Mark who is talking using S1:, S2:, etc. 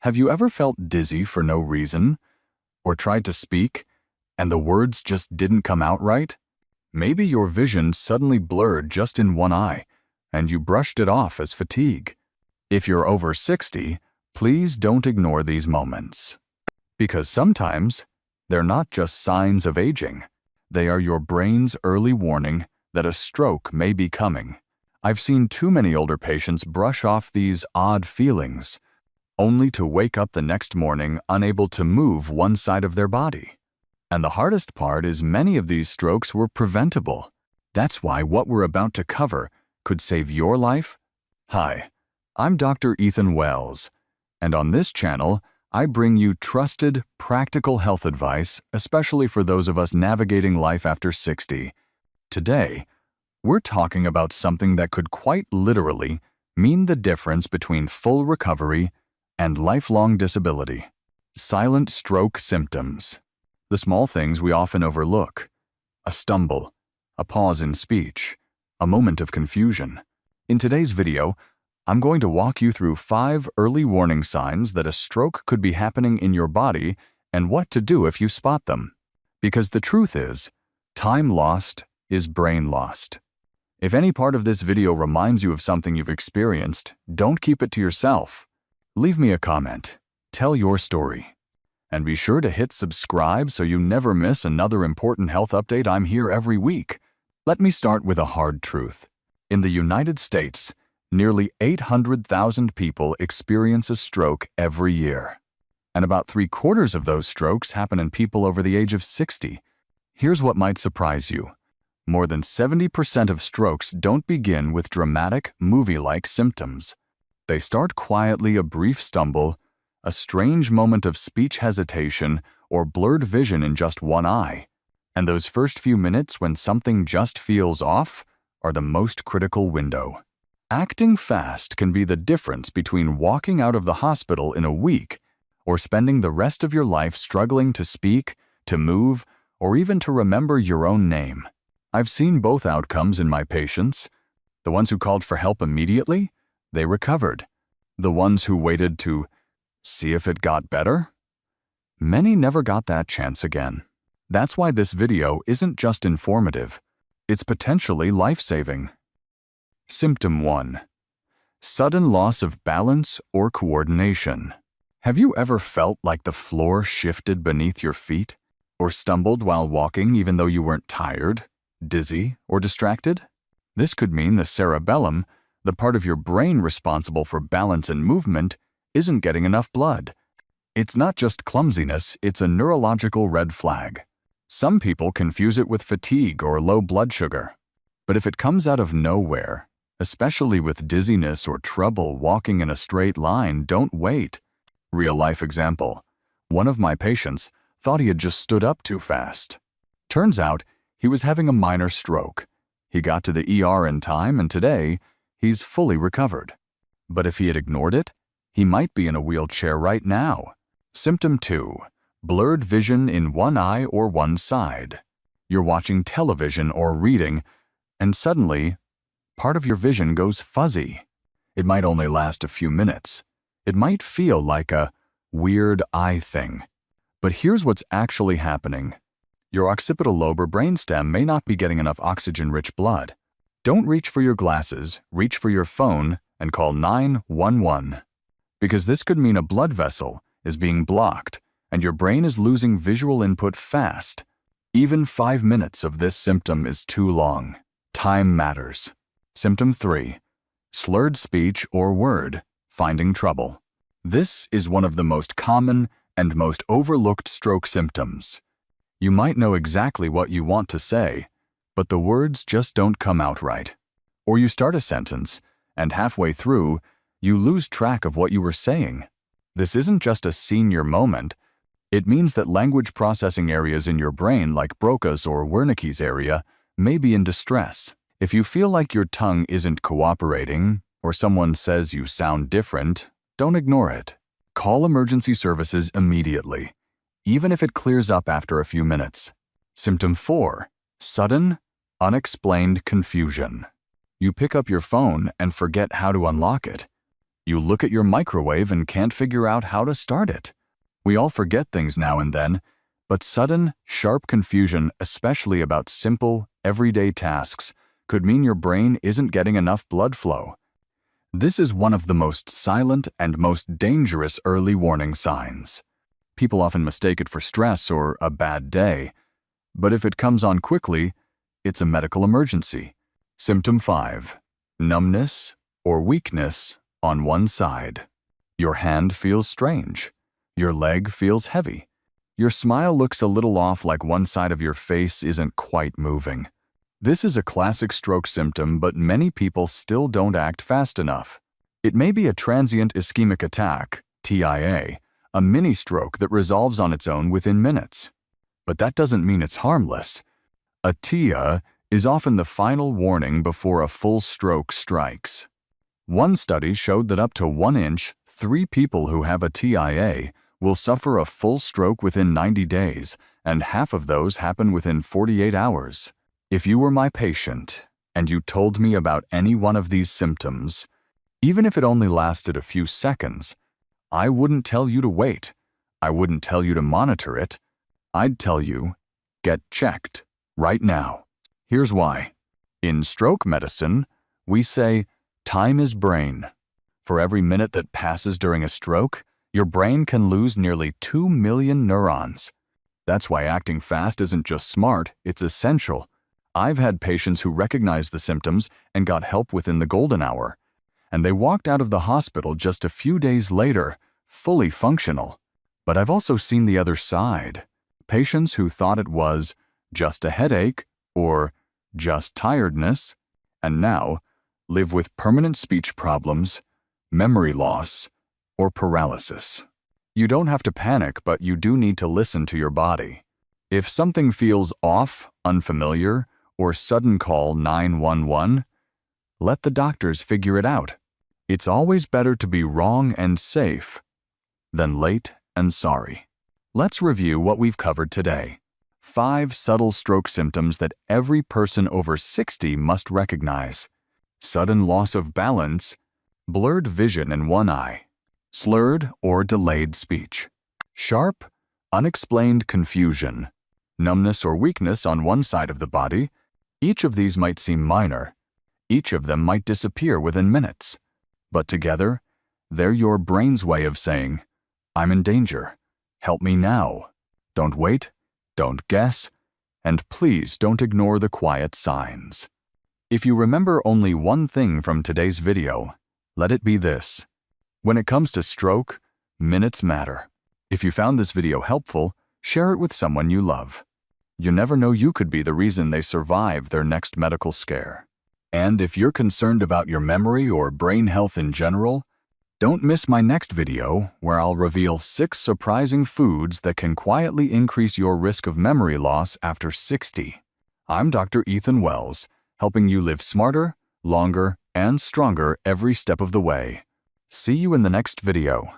S1: Have you ever felt dizzy for no reason? Or tried to speak, and the words just didn't come out right? Maybe your vision suddenly blurred just in one eye, and you brushed it off as fatigue. If you're over 60, please don't ignore these moments. Because sometimes, they're not just signs of aging. They are your brain's early warning that a stroke may be coming. I've seen too many older patients brush off these odd feelings, only to wake up the next morning unable to move one side of their body. And the hardest part is many of these strokes were preventable. That's why what we're about to cover could save your life. Hi, I'm Dr. Ethan Wells, and on this channel, I bring you trusted, practical health advice, especially for those of us navigating life after 60. Today, we're talking about something that could quite literally mean the difference between full recovery and lifelong disability. Silent stroke symptoms. The small things we often overlook. A stumble, a pause in speech, a moment of confusion. In today's video, I'm going to walk you through 5 early warning signs that a stroke could be happening in your body and what to do if you spot them. Because the truth is, time lost is brain lost. If any part of this video reminds you of something you've experienced, don't keep it to yourself. Leave me a comment, tell your story, and be sure to hit subscribe so you never miss another important health update. I'm here every week. Let me start with a hard truth. In the United States, nearly 800,000 people experience a stroke every year, and about 3/4 of those strokes happen in people over the age of 60. Here's what might surprise you. More than 70% of strokes don't begin with dramatic, movie-like symptoms. They start quietly: a brief stumble, a strange moment of speech hesitation, or blurred vision in just one eye. And those first few minutes when something just feels off are the most critical window. Acting fast can be the difference between walking out of the hospital in a week or spending the rest of your life struggling to speak, to move, or even to remember your own name. I've seen both outcomes in my patients. The ones who called for help immediately, they recovered. The ones who waited to see if it got better, many never got that chance again. That's why this video isn't just informative, it's potentially life-saving. Symptom 1. Sudden loss of balance or coordination. Have you ever felt like the floor shifted beneath your feet, or stumbled while walking even though you weren't tired, dizzy, or distracted? This could mean the cerebellum, the part of your brain responsible for balance and movement, isn't getting enough blood. It's not just clumsiness, it's a neurological red flag. Some people confuse it with fatigue or low blood sugar. But if it comes out of nowhere, especially with dizziness or trouble walking in a straight line, don't wait. Real-life example. One of my patients thought he had just stood up too fast. Turns out, he was having a minor stroke. He got to the ER in time, and today, he's fully recovered. But if he had ignored it, he might be in a wheelchair right now. Symptom 2. Blurred vision in one eye or one side. You're watching television or reading, and suddenly, part of your vision goes fuzzy. It might only last a few minutes. It might feel like a weird eye thing. But here's what's actually happening. Your occipital lobe or brainstem may not be getting enough oxygen-rich blood. Don't reach for your glasses, reach for your phone, and call 911. Because this could mean a blood vessel is being blocked and your brain is losing visual input fast. Even 5 minutes of this symptom is too long. Time matters. Symptom 3. Slurred speech or word, finding trouble. This is one of the most common and most overlooked stroke symptoms. You might know exactly what you want to say, but the words just don't come out right. Or you start a sentence, and halfway through, you lose track of what you were saying. This isn't just a senior moment. It means that language processing areas in your brain, like Broca's or Wernicke's area, may be in distress. If you feel like your tongue isn't cooperating, or someone says you sound different, don't ignore it. Call emergency services immediately, even if it clears up after a few minutes. Symptom 4. Sudden, unexplained confusion. You pick up your phone and forget how to unlock it. You look at your microwave and can't figure out how to start it. We all forget things now and then, but sudden, sharp confusion, especially about simple, everyday tasks, could mean your brain isn't getting enough blood flow. This is one of the most silent and most dangerous early warning signs. People often mistake it for stress or a bad day, but if it comes on quickly, it's a medical emergency. Symptom 5. Numbness or weakness on one side. Your hand feels strange. Your leg feels heavy. Your smile looks a little off, like one side of your face isn't quite moving. This is a classic stroke symptom, but many people still don't act fast enough. It may be a transient ischemic attack, TIA, a mini stroke that resolves on its own within minutes. But that doesn't mean it's harmless. A TIA is often the final warning before a full stroke strikes. One study showed that up to 1 in 3 people who have a TIA will suffer a full stroke within 90 days, and half of those happen within 48 hours. If you were my patient, and you told me about any one of these symptoms, even if it only lasted a few seconds, I wouldn't tell you to wait. I wouldn't tell you to monitor it. I'd tell you, get checked, right now. Here's why. In stroke medicine, we say, time is brain. For every minute that passes during a stroke, your brain can lose nearly 2 million neurons. That's why acting fast isn't just smart, it's essential. I've had patients who recognized the symptoms and got help within the golden hour, and they walked out of the hospital just a few days later, fully functional. But I've also seen the other side. Patients who thought it was just a headache or just tiredness, and now live with permanent speech problems, memory loss, or paralysis. You don't have to panic, but you do need to listen to your body. If something feels off, unfamiliar, or sudden, call 911. Let the doctors figure it out. It's always better to be wrong and safe than late and sorry. Let's review what we've covered today. 5 subtle stroke symptoms that every person over 60 must recognize. Sudden loss of balance, blurred vision in one eye, slurred or delayed speech, sharp, unexplained confusion, numbness or weakness on one side of the body. Each of these might seem minor. Each of them might disappear within minutes. But together, they're your brain's way of saying, I'm in danger. Help me now. Don't wait, don't guess, and please don't ignore the quiet signs. If you remember only one thing from today's video, let it be this. When it comes to stroke, minutes matter. If you found this video helpful, share it with someone you love. You never know, you could be the reason they survive their next medical scare. And if you're concerned about your memory or brain health in general, don't miss my next video where I'll reveal 6 surprising foods that can quietly increase your risk of memory loss after 60. I'm Dr. Ethan Wells, helping you live smarter, longer, and stronger every step of the way. See you in the next video.